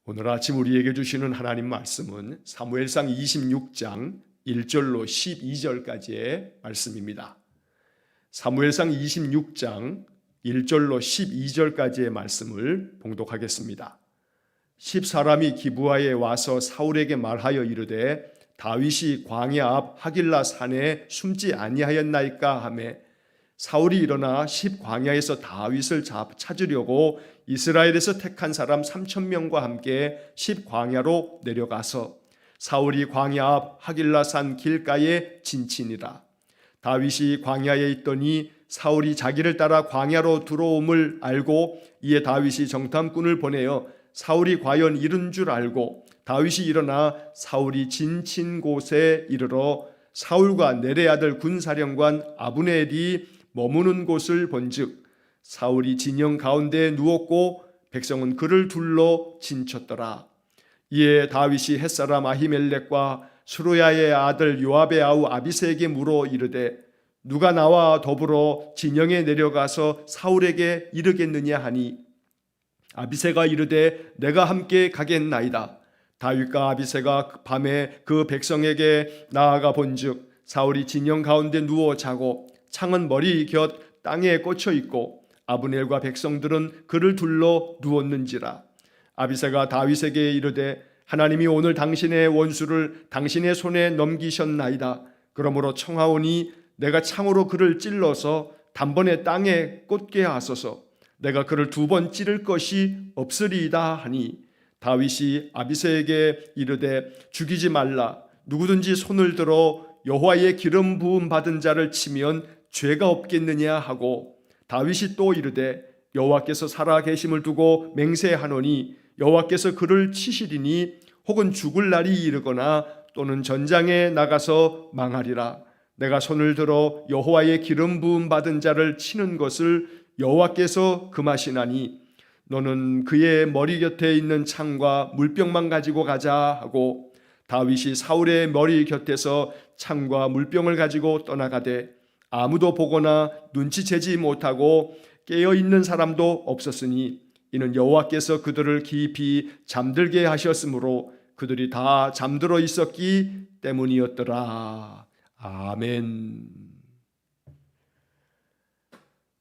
오늘 아침 우리에게 주시는 하나님 말씀은 사무엘상 26장 1절로 12절까지의 말씀입니다. 사무엘상 26장 1절로 12절까지의 말씀을 봉독하겠습니다. 10사람이 기브아에 와서 사울에게 말하여 이르되 다윗이 광야 앞 하길라 산에 숨지 아니하였나이까 하매 사울이 일어나 10광야에서 다윗을 찾으려고 이스라엘에서 택한 사람 3,000명과 함께 10광야로 내려가서 사울이 광야 앞 하길라 산 길가에 진친이라. 다윗이 광야에 있더니 사울이 자기를 따라 광야로 들어옴을 알고 이에 다윗이 정탐꾼을 보내어 사울이 과연 이른 줄 알고 다윗이 일어나 사울이 진친 곳에 이르러 사울과 넬의 아들 군사령관 아브넬이 머무는 곳을 본즉 사울이 진영 가운데에 누웠고 백성은 그를 둘러 진쳤더라. 이에 다윗이 햇사람 아히멜렉과 수루야의 아들 요압의 아우 아비새에게 물어 이르되 누가 나와 더불어 진영에 내려가서 사울에게 이르겠느냐 하니 아비새가 이르되 내가 함께 가겠나이다. 다윗과 아비새가 밤에 그 백성에게 나아가 본즉 사울이 진영 가운데 누워 자고 창은 머리 곁 땅에 꽂혀 있고 아브넬과 백성들은 그를 둘러 누웠는지라. 아비새가 다윗에게 이르되 하나님이 오늘 당신의 원수를 당신의 손에 넘기셨나이다. 그러므로 청하오니 내가 창으로 그를 찔러서 단번에 땅에 꽂게 하소서. 내가 그를 2번 찌를 것이 없으리이다 하니 다윗이 아비새에게 이르되 죽이지 말라. 누구든지 손을 들어 여호와의 기름 부음 받은 자를 치면 죄가 없겠느냐 하고 다윗이 또 이르되 여호와께서 살아 계심을 두고 맹세하노니 여호와께서 그를 치시리니 혹은 죽을 날이 이르거나 또는 전장에 나가서 망하리라. 내가 손을 들어 여호와의 기름 부음 받은 자를 치는 것을 여호와께서 금하시나니 너는 그의 머리 곁에 있는 창과 물병만 가지고 가자 하고 다윗이 사울의 머리 곁에서 창과 물병을 가지고 떠나가되 아무도 보거나 눈치채지 못하고 깨어있는 사람도 없었으니 이는 여호와께서 그들을 깊이 잠들게 하셨으므로 그들이 다 잠들어 있었기 때문이었더라. 아멘.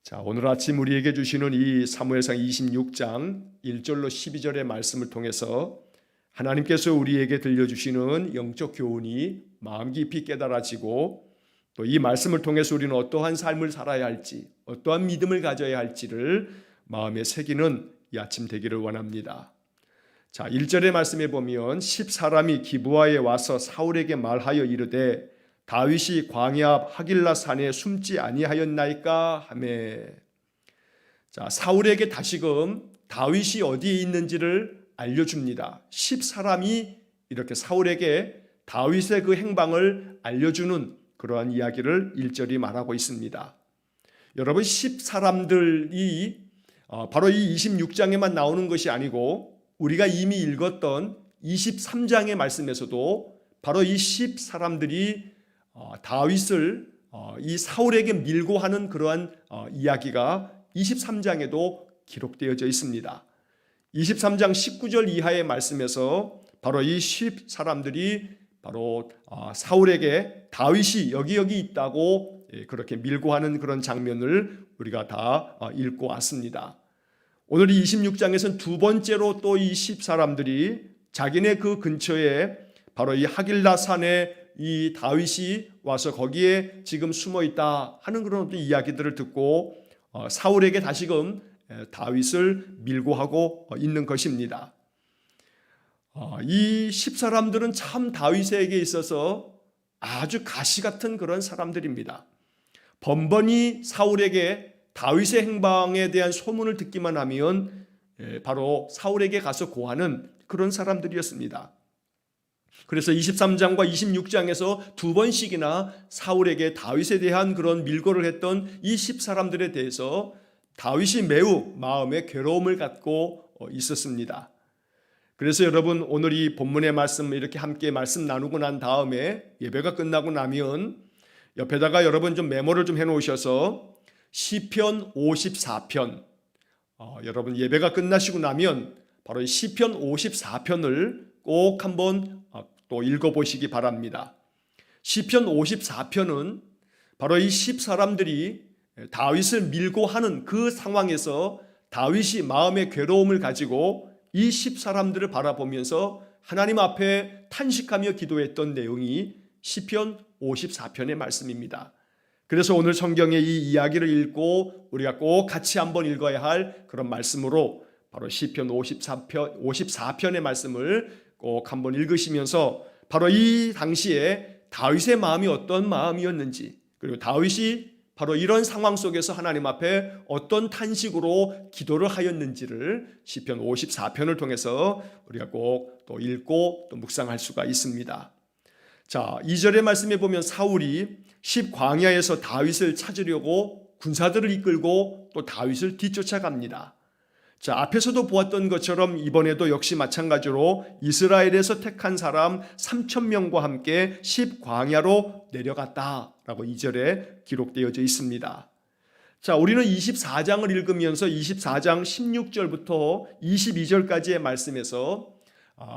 자, 오늘 아침 우리에게 주시는 이 사무엘상 26장 1절로 12절의 말씀을 통해서 하나님께서 우리에게 들려주시는 영적 교훈이 마음 깊이 깨달아지고 또 이 말씀을 통해서 우리는 어떠한 삶을 살아야 할지, 어떠한 믿음을 가져야 할지를 마음에 새기는 이 아침 되기를 원합니다. 자, 1절의 말씀에 보면 10사람이 기브아에 와서 사울에게 말하여 이르되 다윗이 광야 앞 하길라 산에 숨지 아니하였나이까 하매. 자, 사울에게 다시금 다윗이 어디에 있는지를 알려줍니다. 10사람이 이렇게 사울에게 다윗의 그 행방을 알려주는 그러한 이야기를 1절이 말하고 있습니다. 여러분 10사람들이 바로 이 26장에만 나오는 것이 아니고 우리가 이미 읽었던 23장의 말씀에서도 바로 이 10사람들이 다윗을 이 사울에게 밀고 하는 그러한 이야기가 23장에도 기록되어져 있습니다. 23장 19절 이하의 말씀에서 바로 이 10사람들이 바로 사울에게 다윗이 여기 있다고 그렇게 밀고 하는 그런 장면을 우리가 다 읽고 왔습니다. 오늘 이 26장에서는 두 번째로 또 이 10사람들이 자기네 그 근처에 바로 이 하길라 산에 이 다윗이 와서 거기에 지금 숨어 있다 하는 그런 이야기들을 듣고 사울에게 다시금 다윗을 밀고 하고 있는 것입니다. 이 10사람들은 참 다윗에게 있어서 아주 가시 같은 그런 사람들입니다. 번번이 사울에게 다윗의 행방에 대한 소문을 듣기만 하면 바로 사울에게 가서 고하는 그런 사람들이었습니다. 그래서 23장과 26장에서 2번씩이나 사울에게 다윗에 대한 그런 밀고를 했던 이 10사람들에 대해서 다윗이 매우 마음에 괴로움을 갖고 있었습니다. 그래서 여러분 오늘 이 본문의 말씀 이렇게 함께 말씀 나누고 난 다음에 예배가 끝나고 나면 옆에다가 여러분 좀 메모를 좀 해놓으셔서 시편 54편 여러분 예배가 끝나시고 나면 바로 이 시편 54편을 꼭 한번 또 읽어보시기 바랍니다. 시편 54편은 바로 이 10사람들이 다윗을 밀고 하는 그 상황에서 다윗이 마음의 괴로움을 가지고 이 10사람들을 바라보면서 하나님 앞에 탄식하며 기도했던 내용이 시편 54편의 말씀입니다. 그래서 오늘 성경의 이 이야기를 읽고 우리가 꼭 같이 한번 읽어야 할 그런 말씀으로 바로 시편 54편의 말씀을 꼭 한번 읽으시면서 바로 이 당시에 다윗의 마음이 어떤 마음이었는지, 그리고 다윗이 바로 이런 상황 속에서 하나님 앞에 어떤 탄식으로 기도를 하였는지를 시편 54편을 통해서 우리가 꼭 또 읽고 또 묵상할 수가 있습니다. 자, 2절의 말씀에 보면 사울이 십광야에서 다윗을 찾으려고 군사들을 이끌고 또 다윗을 뒤쫓아갑니다. 자, 앞에서도 보았던 것처럼 이번에도 역시 마찬가지로 이스라엘에서 택한 사람 3,000명과 함께 십광야로 내려갔다라고 2절에 기록되어져 있습니다. 자, 우리는 24장을 읽으면서 24장 16절부터 22절까지의 말씀에서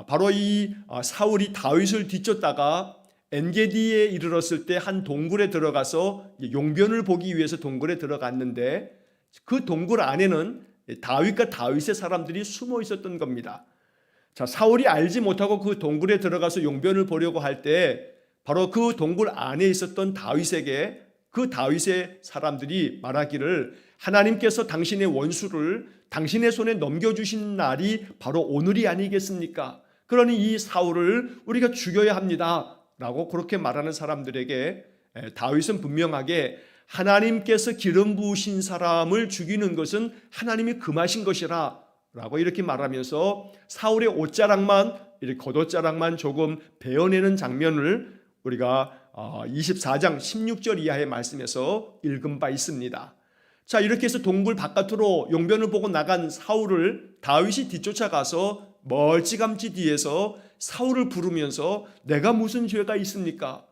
바로 이 사울이 다윗을 뒤쫓다가 엔게디에 이르렀을 때 한 동굴에 들어가서 용변을 보기 위해서 동굴에 들어갔는데 그 동굴 안에는 다윗과 다윗의 사람들이 숨어 있었던 겁니다. 자, 사울이 알지 못하고 그 동굴에 들어가서 용변을 보려고 할 때 바로 그 동굴 안에 있었던 다윗에게 그 다윗의 사람들이 말하기를 하나님께서 당신의 원수를 당신의 손에 넘겨주신 날이 바로 오늘이 아니겠습니까? 그러니 이 사울을 우리가 죽여야 합니다 라고 그렇게 말하는 사람들에게 다윗은 분명하게 하나님께서 기름 부으신 사람을 죽이는 것은 하나님이 금하신 것이라 라고 이렇게 말하면서 사울의 옷자락만, 이렇게 겉옷자락만 조금 베어내는 장면을 우리가 24장 16절 이하의 말씀에서 읽은 바 있습니다. 자, 이렇게 해서 동굴 바깥으로 용변을 보고 나간 사울을 다윗이 뒤쫓아가서 멀찌감치 뒤에서 사울을 부르면서 내가 무슨 죄가 있습니까?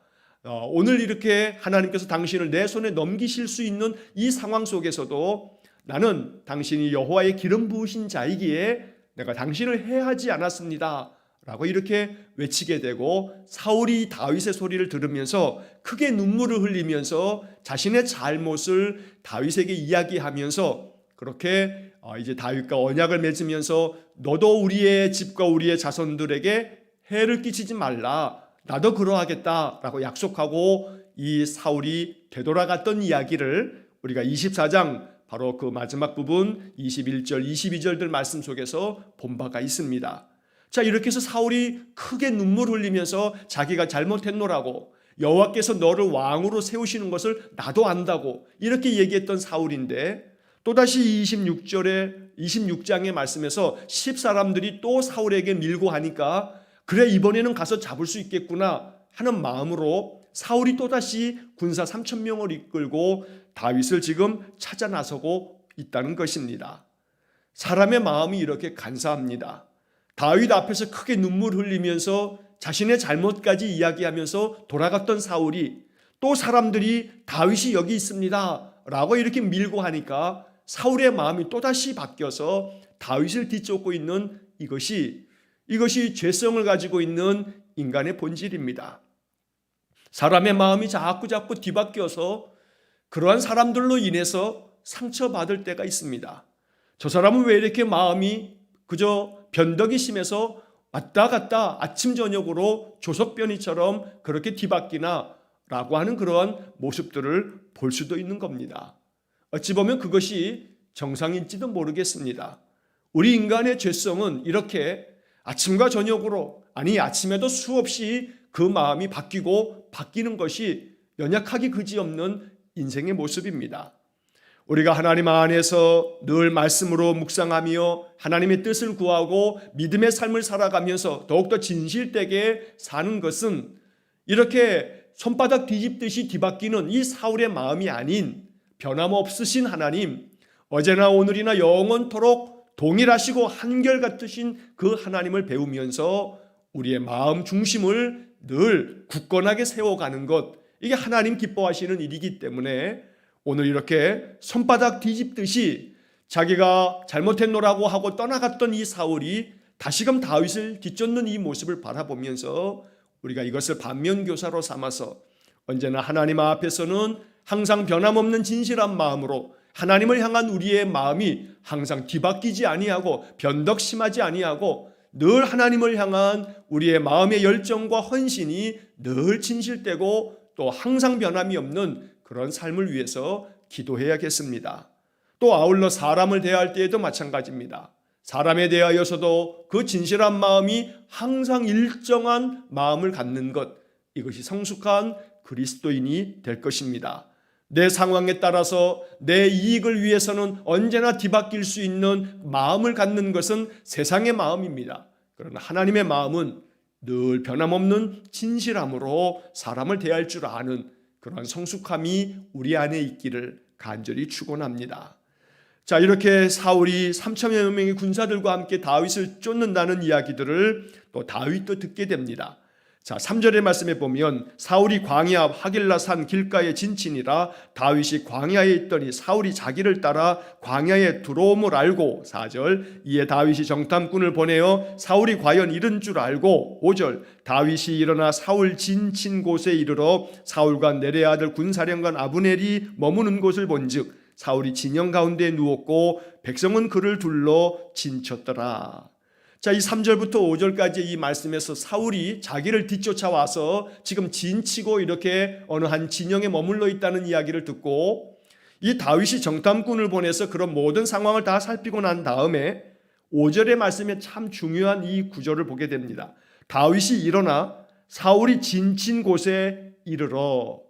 오늘 이렇게 하나님께서 당신을 내 손에 넘기실 수 있는 이 상황 속에서도 나는 당신이 여호와의 기름 부으신 자이기에 내가 당신을 해하지 않았습니다 라고 이렇게 외치게 되고 사울이 다윗의 소리를 들으면서 크게 눈물을 흘리면서 자신의 잘못을 다윗에게 이야기하면서 그렇게 이제 다윗과 언약을 맺으면서 너도 우리의 집과 우리의 자손들에게 해를 끼치지 말라, 나도 그러하겠다라고 약속하고 이 사울이 되돌아갔던 이야기를 우리가 24장 바로 그 마지막 부분 21절 22절들 말씀 속에서 본 바가 있습니다. 자, 이렇게 해서 사울이 크게 눈물 흘리면서 자기가 잘못했노라고, 여호와께서 너를 왕으로 세우시는 것을 나도 안다고 이렇게 얘기했던 사울인데, 또다시 26장의 말씀에서 10사람들이 또 사울에게 밀고 하니까 그래 이번에는 가서 잡을 수 있겠구나 하는 마음으로 사울이 또다시 군사 3,000명을 이끌고 다윗을 지금 찾아 나서고 있다는 것입니다. 사람의 마음이 이렇게 간사합니다. 다윗 앞에서 크게 눈물 흘리면서 자신의 잘못까지 이야기하면서 돌아갔던 사울이 또 사람들이 다윗이 여기 있습니다 라고 이렇게 밀고 하니까 사울의 마음이 또다시 바뀌어서 다윗을 뒤쫓고 있는 이것이 죄성을 가지고 있는 인간의 본질입니다. 사람의 마음이 자꾸 뒤바뀌어서 그러한 사람들로 인해서 상처받을 때가 있습니다. 저 사람은 왜 이렇게 마음이 그저 변덕이 심해서 왔다 갔다 아침 저녁으로 조석변이처럼 그렇게 뒤바뀌나 라고 하는 그러한 모습들을 볼 수도 있는 겁니다. 어찌 보면 그것이 정상일지도 모르겠습니다. 우리 인간의 죄성은 이렇게 아침과 저녁으로, 아니 아침에도 수없이 그 마음이 바뀌는 것이 연약하기 그지없는 인생의 모습입니다. 우리가 하나님 안에서 늘 말씀으로 묵상하며 하나님의 뜻을 구하고 믿음의 삶을 살아가면서 더욱더 진실되게 사는 것은 이렇게 손바닥 뒤집듯이 뒤바뀌는 이 사울의 마음이 아닌 변함없으신 하나님, 어제나 오늘이나 영원토록 동일하시고 한결같으신 그 하나님을 배우면서 우리의 마음 중심을 늘 굳건하게 세워가는 것, 이게 하나님 기뻐하시는 일이기 때문에 오늘 이렇게 손바닥 뒤집듯이 자기가 잘못했노라고 하고 떠나갔던 이 사울이 다시금 다윗을 뒤쫓는 이 모습을 바라보면서 우리가 이것을 반면교사로 삼아서 언제나 하나님 앞에서는 항상 변함없는 진실한 마음으로 하나님을 향한 우리의 마음이 항상 뒤바뀌지 아니하고 변덕심하지 아니하고 늘 하나님을 향한 우리의 마음의 열정과 헌신이 늘 진실되고 또 항상 변함이 없는 그런 삶을 위해서 기도해야겠습니다. 또 아울러 사람을 대할 때에도 마찬가지입니다. 사람에 대하여서도 그 진실한 마음이 항상 일정한 마음을 갖는 것, 이것이 성숙한 그리스도인이 될 것입니다. 내 상황에 따라서 내 이익을 위해서는 언제나 뒤바뀔 수 있는 마음을 갖는 것은 세상의 마음입니다. 그러나 하나님의 마음은 늘 변함없는 진실함으로 사람을 대할 줄 아는 그러한 성숙함이 우리 안에 있기를 간절히 축원합니다. 자, 이렇게 사울이 3천여 명의 군사들과 함께 다윗을 쫓는다는 이야기들을 또 다윗도 듣게 됩니다. 자, 3절의 말씀에 보면 사울이 광야 하길라 산 길가에 진친이라 다윗이 광야에 있더니 사울이 자기를 따라 광야에 들어옴을 알고 4절 이에 다윗이 정탐꾼을 보내어 사울이 과연 이른 줄 알고 5절 다윗이 일어나 사울 진친 곳에 이르러 사울과 내레 아들 군사령관 아브넬이 머무는 곳을 본즉 사울이 진영 가운데 누웠고 백성은 그를 둘러 진쳤더라. 자, 이 3절부터 5절까지 이 말씀에서 사울이 자기를 뒤쫓아와서 지금 진치고 이렇게 어느 한 진영에 머물러 있다는 이야기를 듣고 이 다윗이 정탐꾼을 보내서 그런 모든 상황을 다 살피고 난 다음에 5절의 말씀에 참 중요한 이 구절을 보게 됩니다. 다윗이 일어나 사울이 진친 곳에 이르러.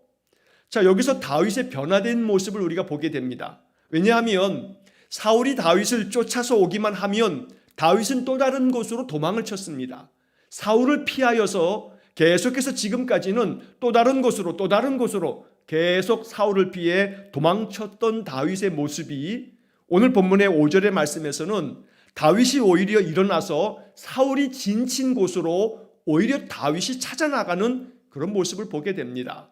자, 여기서 다윗의 변화된 모습을 우리가 보게 됩니다. 왜냐하면 사울이 다윗을 쫓아서 오기만 하면 다윗은 또 다른 곳으로 도망을 쳤습니다. 사울을 피하여서 계속해서 지금까지는 또 다른 곳으로 계속 사울을 피해 도망쳤던 다윗의 모습이 오늘 본문의 5절의 말씀에서는 다윗이 오히려 일어나서 사울이 진친 곳으로 오히려 다윗이 찾아나가는 그런 모습을 보게 됩니다.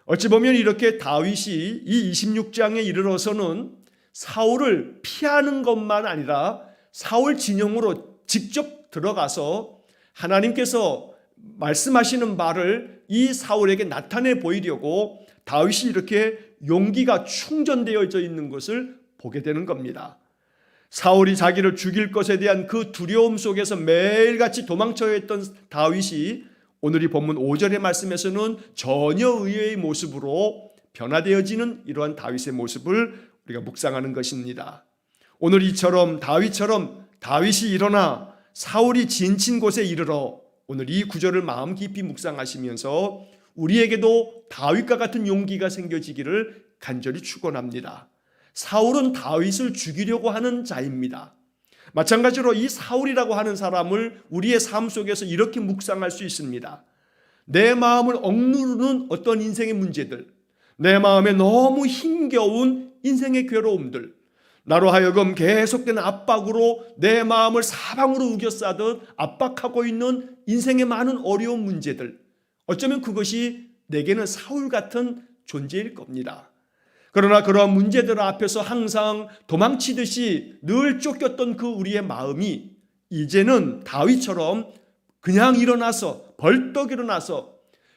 어찌 보면 이렇게 다윗이 이 26장에 이르러서는 사울을 피하는 것만 아니라 사울 진영으로 직접 들어가서 하나님께서 말씀하시는 바를 이 사울에게 나타내 보이려고 다윗이 이렇게 용기가 충전되어져 있는 것을 보게 되는 겁니다. 사울이 자기를 죽일 것에 대한 그 두려움 속에서 매일같이 도망쳐야 했던 다윗이 오늘 이 본문 5절의 말씀에서는 전혀 의외의 모습으로 변화되어지는 이러한 다윗의 모습을 우리가 묵상하는 것입니다. 오늘 이처럼 다윗이 일어나 사울이 진친 곳에 이르러 오늘 이 구절을 마음 깊이 묵상하시면서 우리에게도 다윗과 같은 용기가 생겨지기를 간절히 축원합니다. 사울은 다윗을 죽이려고 하는 자입니다. 마찬가지로 이 사울이라고 하는 사람을 우리의 삶 속에서 이렇게 묵상할 수 있습니다. 내 마음을 억누르는 어떤 인생의 문제들, 내 마음에 너무 힘겨운 인생의 괴로움들, 나로 하여금 계속된 압박으로 내 마음을 사방으로 우겨싸듯 압박하고 있는 인생의 많은 어려운 문제들, 어쩌면 그것이 내게는 사울 같은 존재일 겁니다. 그러나 그러한 문제들 앞에서 항상 도망치듯이 늘 쫓겼던 그 우리의 마음이 이제는 다윗처럼 그냥 일어나서 벌떡 일어나서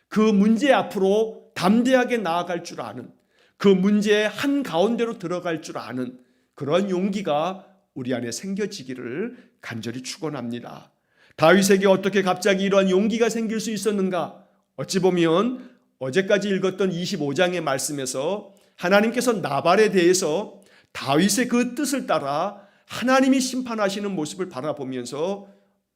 그 문제 앞으로 담대하게 나아갈 줄 아는, 그 문제의 한가운데로 들어갈 줄 아는 그런 용기가 우리 안에 생겨지기를 간절히 축원합니다. 다윗에게 어떻게 갑자기 이러한 용기가 생길 수 있었는가? 어찌 보면 어제까지 읽었던 25장의 말씀에서 하나님께서 나발에 대해서 다윗의 그 뜻을 따라 하나님이 심판하시는 모습을 바라보면서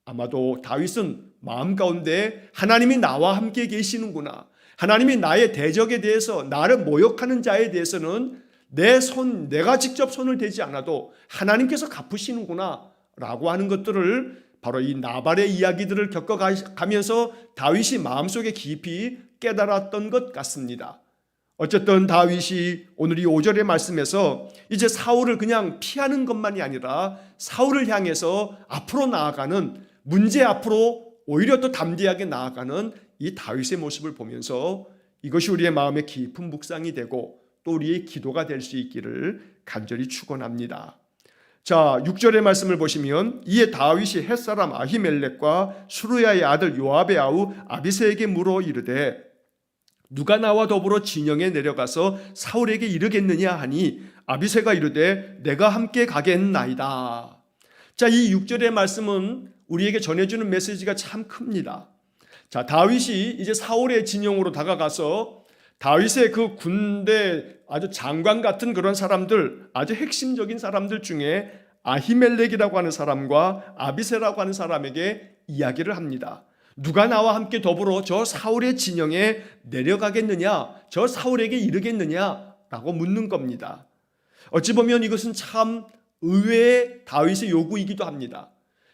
아마도 다윗은 마음 가운데 하나님이 나와 함께 계시는구나, 하나님이 나의 대적에 대해서 나를 모욕하는 자에 대해서는 내가 직접 손을 대지 않아도 하나님께서 갚으시는구나 라고 하는 것들을 바로 이 나발의 이야기들을 겪어가면서 다윗이 마음속에 깊이 깨달았던 것 같습니다. 어쨌든 다윗이 오늘 이 5절의 말씀에서 이제 사울을 그냥 피하는 것만이 아니라 사울을 향해서 앞으로 나아가는, 문제 앞으로 오히려 더 담대하게 나아가는 이 다윗의 모습을 보면서 이것이 우리의 마음에 깊은 묵상이 되고 또 우리의 기도가 될 수 있기를 간절히 축원합니다. 자, 6절의 말씀을 보시면 이에 다윗이 햇사람 아히멜렉과 수르야의 아들 요압의 아우 아비새에게 물어 이르되 누가 나와 더불어 진영에 내려가서 사울에게 이르겠느냐 하니 아비새가 이르되 내가 함께 가겠나이다. 자, 이 6절의 말씀은 우리에게 전해주는 메시지가 참 큽니다. 자, 다윗이 이제 사울의 진영으로 다가가서 다윗의 그 군대 아주 장관 같은 그런 사람들, 아주 핵심적인 사람들 중에 아히멜렉이라고 하는 사람과 아비새라고 하는 사람에게 이야기를 합니다. 누가 나와 함께 더불어 저 사울의 진영에 내려가겠느냐, 저 사울에게 이르겠느냐라고 묻는 겁니다. 어찌 보면 이것은 참 의외의 다윗의 요구이기도 합니다.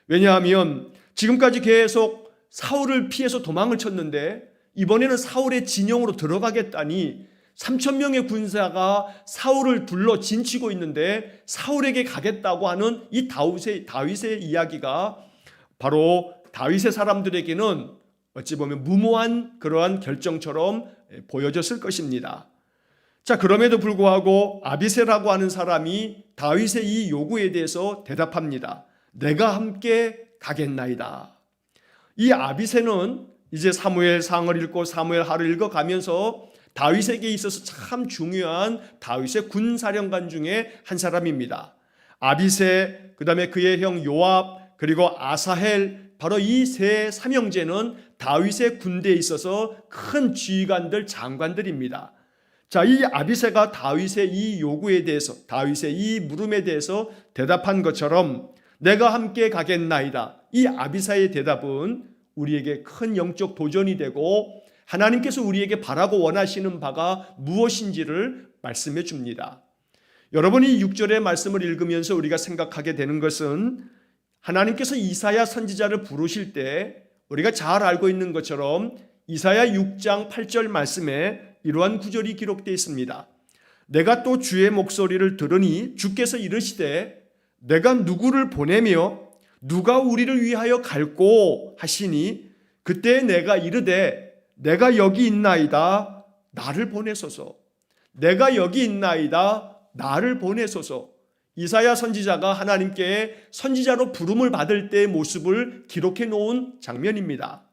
왜냐하면 지금까지 계속 사울을 피해서 도망을 쳤는데 이번에는 사울의 진영으로 들어가겠다니 3,000명의 군사가 사울을 둘러 진치고 있는데 사울에게 가겠다고 하는 이 다윗의 이야기가 바로 다윗의 사람들에게는 어찌 보면 무모한 그러한 결정처럼 보여졌을 것입니다. 자, 그럼에도 불구하고 아비새라고 하는 사람이 다윗의 이 요구에 대해서 대답합니다. 내가 함께 가겠나이다. 이 아비새는 이제 사무엘상을 읽고 사무엘하를 읽어가면서 다윗에게 있어서 참 중요한 다윗의 군사령관 중에 한 사람입니다. 아비새, 그 다음에 그의 형 요압, 그리고 아사헬, 바로 이 세 삼형제는 다윗의 군대에 있어서 큰 지휘관들, 장관들입니다. 자, 이 아비새가 다윗의 이 요구에 대해서, 다윗의 이 물음에 대해서 대답한 것처럼 내가 함께 가겠나이다. 이 아비새의 대답은 우리에게 큰 영적 도전이 되고 하나님께서 우리에게 바라고 원하시는 바가 무엇인지를 말씀해 줍니다. 여러분이 6절의 말씀을 읽으면서 우리가 생각하게 되는 것은 하나님께서 이사야 선지자를 부르실 때 우리가 잘 알고 있는 것처럼 이사야 6장 8절 말씀에 이러한 구절이 기록되어 있습니다. 내가 또 주의 목소리를 들으니 주께서 이르시되 내가 누구를 보내며 누가 우리를 위하여 갈꼬 하시니 그때 내가 이르되 내가 여기 있나이다 나를 보내소서. 내가 여기 있나이다 나를 보내소서. 이사야 선지자가 하나님께 선지자로 부름을 받을 때의 모습을 기록해 놓은 장면입니다.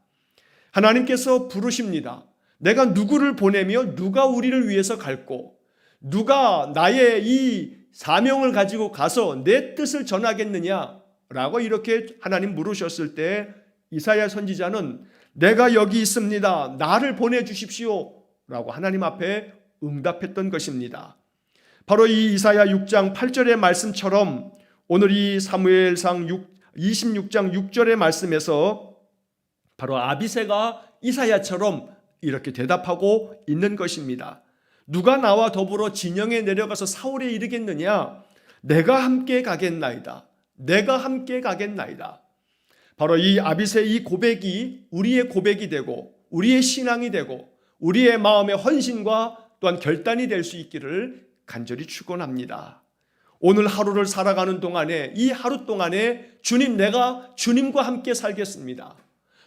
하나님께서 부르십니다. 내가 누구를 보내며 누가 우리를 위해서 갈꼬, 누가 나의 이 사명을 가지고 가서 내 뜻을 전하겠느냐라고 이렇게 하나님 물으셨을 때 이사야 선지자는 내가 여기 있습니다. 나를 보내주십시오 라고 하나님 앞에 응답했던 것입니다. 바로 이 이사야 6장 8절의 말씀처럼 오늘 이 사무엘상 26장 6절의 말씀에서 바로 아비새가 이사야처럼 이렇게 대답하고 있는 것입니다. 누가 나와 더불어 진영에 내려가서 사울에 이르겠느냐? 내가 함께 가겠나이다. 내가 함께 가겠나이다. 바로 이 아비새의 이 고백이 우리의 고백이 되고 우리의 신앙이 되고 우리의 마음의 헌신과 또한 결단이 될 수 있기를 간절히 축원합니다. 오늘 하루를 살아가는 동안에 이 하루 동안에 주님, 내가 주님과 함께 살겠습니다.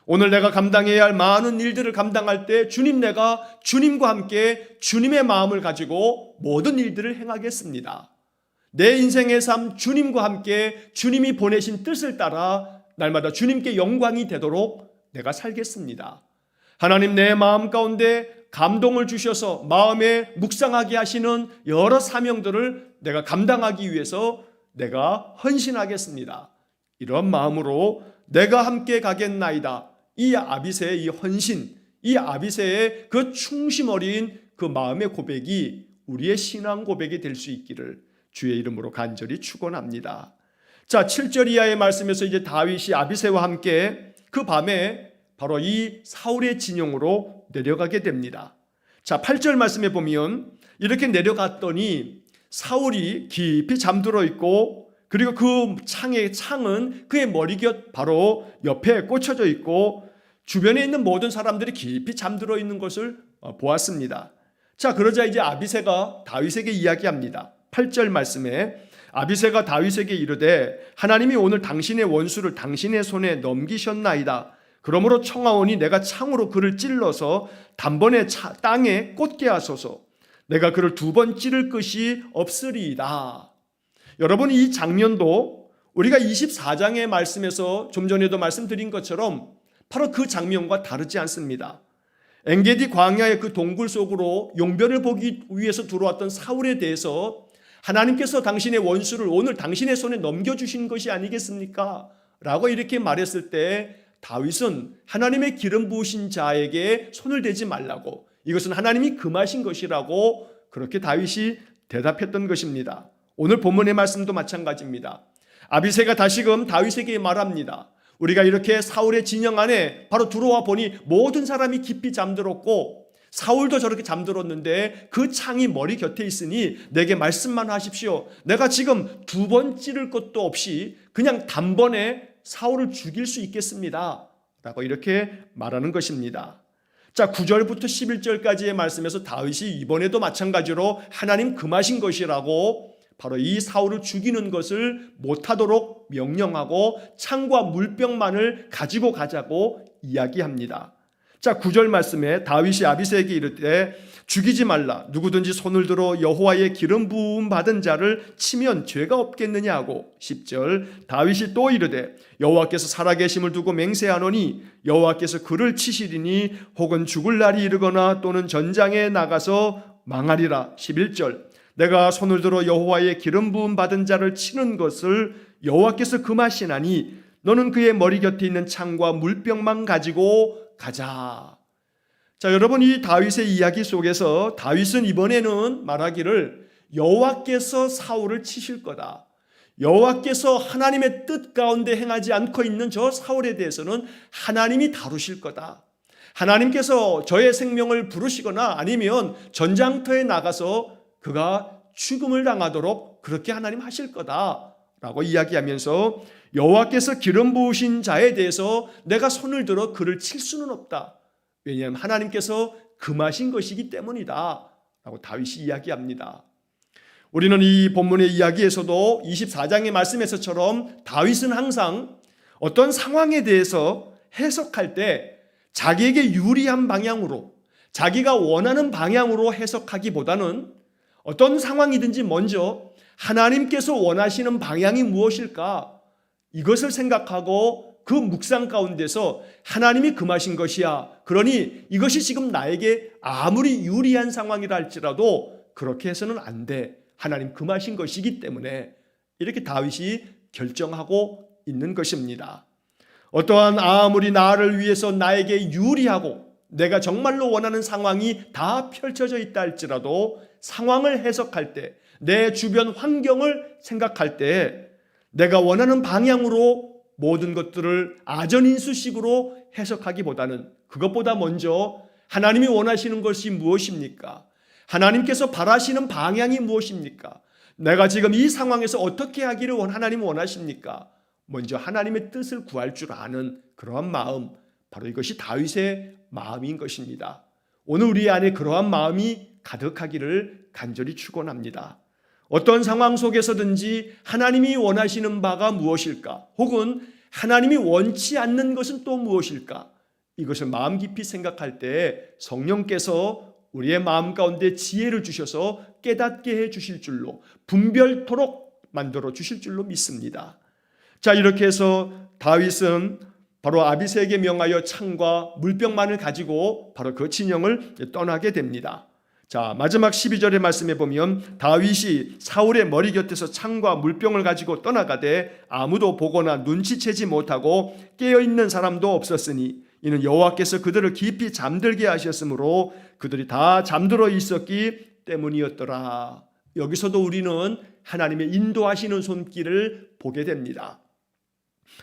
오늘 내가 감당해야 할 많은 일들을 감당할 때 주님, 내가 주님과 함께 주님의 마음을 가지고 모든 일들을 행하겠습니다. 내 인생의 삶 주님과 함께 주님이 보내신 뜻을 따라 날마다 주님께 영광이 되도록 내가 살겠습니다. 하나님, 내 마음 가운데 감동을 주셔서 마음에 묵상하게 하시는 여러 사명들을 내가 감당하기 위해서 내가 헌신하겠습니다. 이런 마음으로 내가 함께 가겠나이다. 이 아비새의 이 헌신, 이 아비새의 그 충심 어린 그 마음의 고백이 우리의 신앙 고백이 될 수 있기를 주의 이름으로 간절히 축원합니다. 자, 7절 이하의 말씀에서 이제 다윗이 아비새와 함께 그 밤에 바로 이 사울의 진영으로 내려가게 됩니다. 자, 8절 말씀에 보면 이렇게 내려갔더니 사울이 깊이 잠들어 있고 그리고 그 창은 그의 머리곁 바로 옆에 꽂혀져 있고 주변에 있는 모든 사람들이 깊이 잠들어 있는 것을 보았습니다. 자, 그러자 이제 아비새가 다윗에게 이야기합니다. 8절 말씀에 아비새가 다윗에게 이르되 하나님이 오늘 당신의 원수를 당신의 손에 넘기셨나이다. 그러므로 청하오니 내가 창으로 그를 찔러서 단번에 땅에 꽂게 하소서. 내가 그를 2번 찌를 것이 없으리이다. 여러분, 이 장면도 우리가 24장의 말씀에서 좀 전에도 말씀드린 것처럼 바로 그 장면과 다르지 않습니다. 엔게디 광야의 그 동굴 속으로 용변을 보기 위해서 들어왔던 사울에 대해서 하나님께서 당신의 원수를 오늘 당신의 손에 넘겨주신 것이 아니겠습니까? 라고 이렇게 말했을 때 다윗은 하나님의 기름 부으신 자에게 손을 대지 말라고, 이것은 하나님이 금하신 것이라고 그렇게 다윗이 대답했던 것입니다. 오늘 본문의 말씀도 마찬가지입니다. 아비새가 다시금 다윗에게 말합니다. 우리가 이렇게 사울의 진영 안에 바로 들어와 보니 모든 사람이 깊이 잠들었고 사울도 저렇게 잠들었는데 그 창이 머리 곁에 있으니 내게 말씀만 하십시오. 내가 지금 두 번 찌를 것도 없이 그냥 단번에 사울을 죽일 수 있겠습니다. 라고 이렇게 말하는 것입니다. 자, 9절부터 11절까지의 말씀에서 다윗이 이번에도 마찬가지로 하나님 금하신 것이라고 바로 이 사울을 죽이는 것을 못하도록 명령하고 창과 물병만을 가지고 가자고 이야기합니다. 자, 9절 말씀에 다윗이 아비새에게 이르되 죽이지 말라. 누구든지 손을 들어 여호와의 기름 부음 받은 자를 치면 죄가 없겠느냐 하고 10절 다윗이 또 이르되 여호와께서 살아계심을 두고 맹세하노니 여호와께서 그를 치시리니 혹은 죽을 날이 이르거나 또는 전장에 나가서 망하리라. 11절 내가 손을 들어 여호와의 기름 부음 받은 자를 치는 것을 여호와께서 금하시나니 너는 그의 머리 곁에 있는 창과 물병만 가지고 가자. 자, 여러분, 이 다윗의 이야기 속에서 다윗은 이번에는 말하기를 여호와께서 사울을 치실 거다. 여호와께서 하나님의 뜻 가운데 행하지 않고 있는 저 사울에 대해서는 하나님이 다루실 거다. 하나님께서 저의 생명을 부르시거나 아니면 전장터에 나가서 그가 죽음을 당하도록 그렇게 하나님 하실 거다라고 이야기하면서 여호와께서 기름 부으신 자에 대해서 내가 손을 들어 그를 칠 수는 없다. 왜냐하면 하나님께서 금하신 것이기 때문이다 라고 다윗이 이야기합니다. 우리는 이 본문의 이야기에서도 24장의 말씀에서처럼 다윗은 항상 어떤 상황에 대해서 해석할 때 자기에게 유리한 방향으로, 자기가 원하는 방향으로 해석하기보다는 어떤 상황이든지 먼저 하나님께서 원하시는 방향이 무엇일까? 이것을 생각하고 그 묵상 가운데서 하나님이 금하신 것이야. 그러니 이것이 지금 나에게 아무리 유리한 상황이라 할지라도 그렇게 해서는 안 돼. 하나님 금하신 것이기 때문에 이렇게 다윗이 결정하고 있는 것입니다. 어떠한 아무리 나를 위해서 나에게 유리하고 내가 정말로 원하는 상황이 다 펼쳐져 있다 할지라도 상황을 해석할 때, 내 주변 환경을 생각할 때 내가 원하는 방향으로 모든 것들을 아전인수식으로 해석하기보다는 그것보다 먼저 하나님이 원하시는 것이 무엇입니까? 하나님께서 바라시는 방향이 무엇입니까? 내가 지금 이 상황에서 어떻게 하기를 하나님 원하십니까? 먼저 하나님의 뜻을 구할 줄 아는 그러한 마음, 바로 이것이 다윗의 마음인 것입니다. 오늘 우리 안에 그러한 마음이 가득하기를 간절히 축원합니다. 어떤 상황 속에서든지 하나님이 원하시는 바가 무엇일까? 혹은 하나님이 원치 않는 것은 또 무엇일까? 이것을 마음 깊이 생각할 때 성령께서 우리의 마음 가운데 지혜를 주셔서 깨닫게 해 주실 줄로, 분별토록 만들어 주실 줄로 믿습니다. 자, 이렇게 해서 다윗은 바로 아비새에게 명하여 창과 물병만을 가지고 바로 그 진영을 떠나게 됩니다. 자, 마지막 12절의 말씀에 보면 다윗이 사울의 머리 곁에서 창과 물병을 가지고 떠나가되 아무도 보거나 눈치채지 못하고 깨어있는 사람도 없었으니 이는 여호와께서 그들을 깊이 잠들게 하셨으므로 그들이 다 잠들어 있었기 때문이었더라. 여기서도 우리는 하나님의 인도하시는 손길을 보게 됩니다.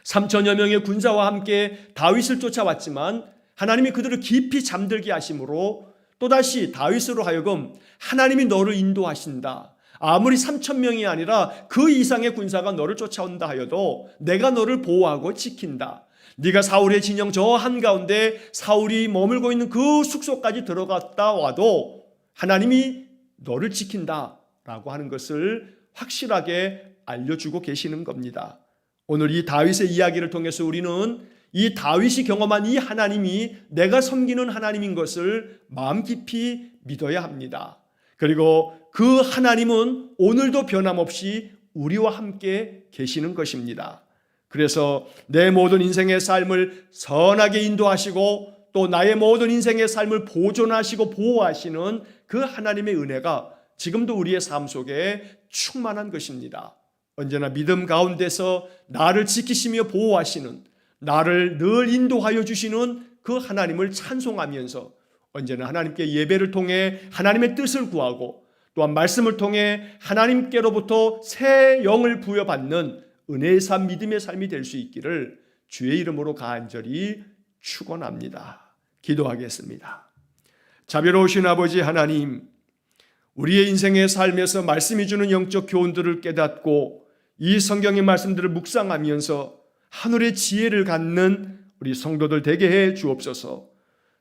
3천여 명의 군사와 함께 다윗을 쫓아왔지만 하나님이 그들을 깊이 잠들게 하심으로 또다시 다윗으로 하여금 하나님이 너를 인도하신다. 아무리 3,000명이 아니라 그 이상의 군사가 너를 쫓아온다 하여도 내가 너를 보호하고 지킨다. 네가 사울의 진영 저 한가운데 사울이 머물고 있는 그 숙소까지 들어갔다 와도 하나님이 너를 지킨다라고 하는 것을 확실하게 알려주고 계시는 겁니다. 오늘 이 다윗의 이야기를 통해서 우리는 이 다윗이 경험한 이 하나님이 내가 섬기는 하나님인 것을 마음 깊이 믿어야 합니다. 그리고 그 하나님은 오늘도 변함없이 우리와 함께 계시는 것입니다. 그래서 내 모든 인생의 삶을 선하게 인도하시고 또 나의 모든 인생의 삶을 보존하시고 보호하시는 그 하나님의 은혜가 지금도 우리의 삶 속에 충만한 것입니다. 언제나 믿음 가운데서 나를 지키시며 보호하시는, 나를 늘 인도하여 주시는 그 하나님을 찬송하면서 언제나 하나님께 예배를 통해 하나님의 뜻을 구하고 또한 말씀을 통해 하나님께로부터 새 영을 부여받는 은혜의 삶, 믿음의 삶이 될 수 있기를 주의 이름으로 간절히 축원합니다. 기도하겠습니다. 자비로우신 아버지 하나님, 우리의 인생의 삶에서 말씀이 주는 영적 교훈들을 깨닫고 이 성경의 말씀들을 묵상하면서 하늘의 지혜를 갖는 우리 성도들 되게 해 주옵소서.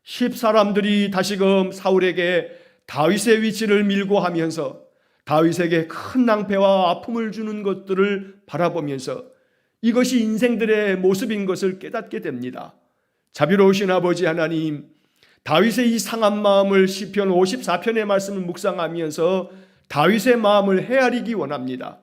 10사람들이 다시금 사울에게 다윗의 위치를 밀고 하면서 다윗에게 큰 낭패와 아픔을 주는 것들을 바라보면서 이것이 인생들의 모습인 것을 깨닫게 됩니다. 자비로우신 아버지 하나님, 다윗의 이 상한 마음을 시편 54편의 말씀을 묵상하면서 다윗의 마음을 헤아리기 원합니다.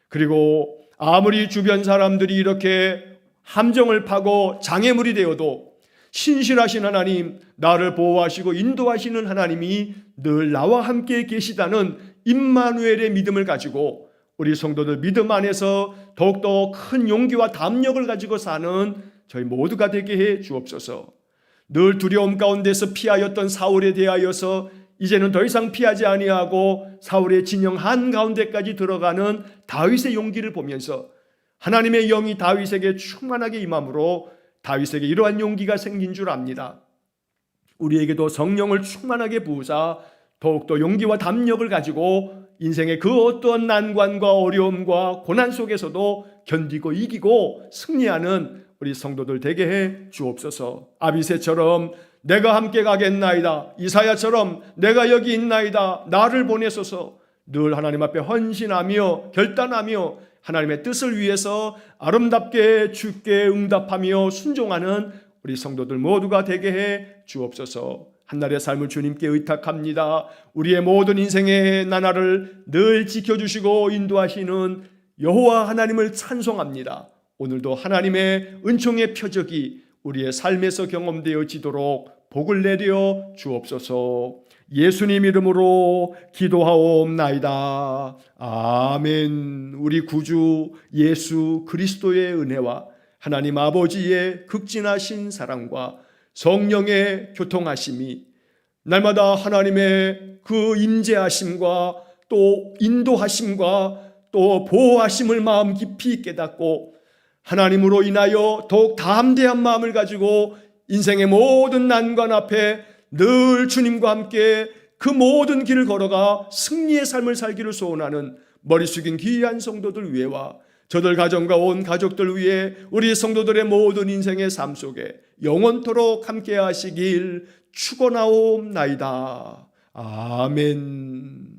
그리고 아무리 주변 사람들이 이렇게 함정을 파고 장애물이 되어도 신실하신 하나님, 나를 보호하시고 인도하시는 하나님이 늘 나와 함께 계시다는 임마누엘의 믿음을 가지고 우리 성도들 믿음 안에서 더욱더 큰 용기와 담력을 가지고 사는 저희 모두가 되게 해 주옵소서. 늘 두려움 가운데서 피하였던 사울에 대하여서 이제는 더 이상 피하지 아니하고 사울의 진영 한가운데까지 들어가는 다윗의 용기를 보면서 하나님의 영이 다윗에게 충만하게 임함으로 다윗에게 이러한 용기가 생긴 줄 압니다. 우리에게도 성령을 충만하게 부으사 더욱더 용기와 담력을 가지고 인생의 그 어떠한 난관과 어려움과 고난 속에서도 견디고 이기고 승리하는 우리 성도들 되게 해 주옵소서. 아비새처럼 내가 함께 가겠나이다, 이사야처럼 내가 여기 있나이다, 나를 보내소서, 늘 하나님 앞에 헌신하며 결단하며 하나님의 뜻을 위해서 아름답게 주께 응답하며 순종하는 우리 성도들 모두가 되게 해 주옵소서. 한날의 삶을 주님께 의탁합니다. 우리의 모든 인생의 나날을 늘 지켜주시고 인도하시는 여호와 하나님을 찬송합니다. 오늘도 하나님의 은총의 표적이 우리의 삶에서 경험되어지도록 복을 내려 주옵소서. 예수님 이름으로 기도하옵나이다. 아멘. 우리 구주 예수 그리스도의 은혜와 하나님 아버지의 극진하신 사랑과 성령의 교통하심이 날마다 하나님의 그 임재하심과 또 인도하심과 또 보호하심을 마음 깊이 깨닫고 하나님으로 인하여 더욱 담대한 마음을 가지고 인생의 모든 난관 앞에 늘 주님과 함께 그 모든 길을 걸어가 승리의 삶을 살기를 소원하는 머리 숙인 귀한 성도들 위에와 저들 가정과 온 가족들 위해 우리 성도들의 모든 인생의 삶 속에 영원토록 함께 하시길 축원하옵나이다. 아멘.